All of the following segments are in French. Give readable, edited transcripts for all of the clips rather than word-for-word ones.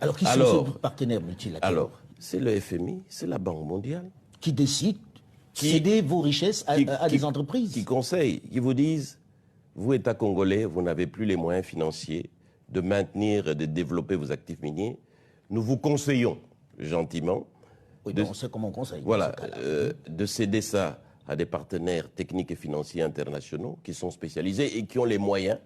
Alors, qui sont ces partenaires multilatéraux? Alors, c'est le FMI, c'est la Banque mondiale. Qui décide de céder vos richesses à des entreprises? Qui conseillent, qui vous disent, vous, État congolais, vous n'avez plus les moyens financiers de maintenir et de développer vos actifs miniers. Nous vous conseillons, gentiment, oui, on sait comment on conseille. Voilà, de céder ça à des partenaires techniques et financiers internationaux qui sont spécialisés et qui ont les moyens,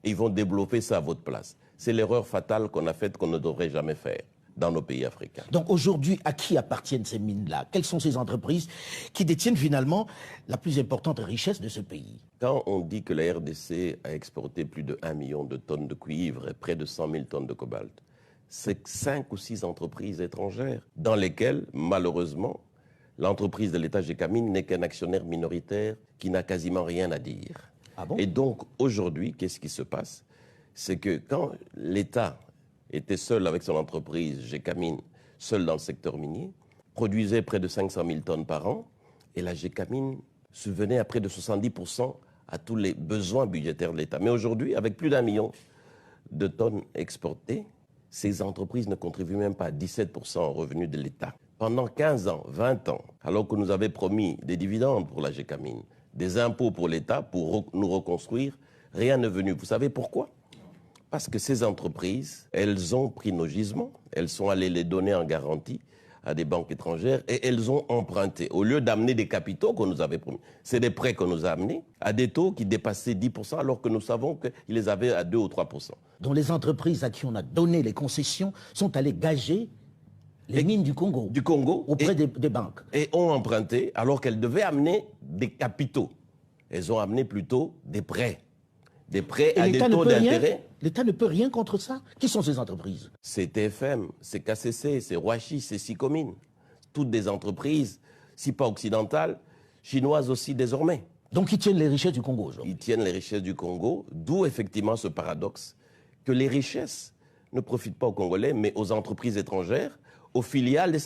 et ils vont développer ça à votre place. C'est l'erreur fatale qu'on a faite, qu'on ne devrait jamais faire dans nos pays africains. Donc aujourd'hui, à qui appartiennent ces mines-là? Quelles sont ces entreprises qui détiennent finalement la plus importante richesse de ce pays? Quand on dit que la RDC a exporté plus de 1 million de tonnes de cuivre et près de 100 000 tonnes de cobalt, c'est 5 ou 6 entreprises étrangères dans lesquelles, malheureusement, l'entreprise de l'État Gécamine n'est qu'un actionnaire minoritaire qui n'a quasiment rien à dire. Ah bon? Et donc, aujourd'hui, qu'est-ce qui se passe? C'est que quand l'État était seul avec son entreprise Gécamine, seul dans le secteur minier, produisait près de 500 000 tonnes par an, et la Gécamine subvenait à près de 70% à tous les besoins budgétaires de l'État. Mais aujourd'hui, avec plus d'1 million de tonnes exportées, ces entreprises ne contribuent même pas à 17% aux revenus de l'État. Pendant 15 ans, 20 ans, alors que nous avions promis des dividendes pour la Gécamine, des impôts pour l'État, pour nous reconstruire, rien n'est venu. Vous savez pourquoi? Parce que ces entreprises, elles ont pris nos gisements, elles sont allées les donner en garantie à des banques étrangères et elles ont emprunté. Au lieu d'amener des capitaux qu'on nous avait promis, c'est des prêts qu'on nous a amenés à des taux qui dépassaient 10% alors que nous savons qu'ils les avaient à 2 ou 3%. Donc les entreprises à qui on a donné les concessions sont allées gager les mines du Congo auprès des banques. Et ont emprunté alors qu'elles devaient amener des capitaux. Elles ont amené plutôt des prêts. Des prêts à des taux d'intérêt. L'État ne peut rien contre ça. Qui sont ces entreprises? C'est TFM, c'est KCC, c'est Roachi, c'est Sicomine. Toutes des entreprises, si pas occidentales, chinoises aussi désormais. Donc ils tiennent les richesses du Congo aujourd'hui. Ils tiennent les richesses du Congo, d'où effectivement ce paradoxe que les richesses ne profitent pas aux Congolais, mais aux entreprises étrangères, aux filiales des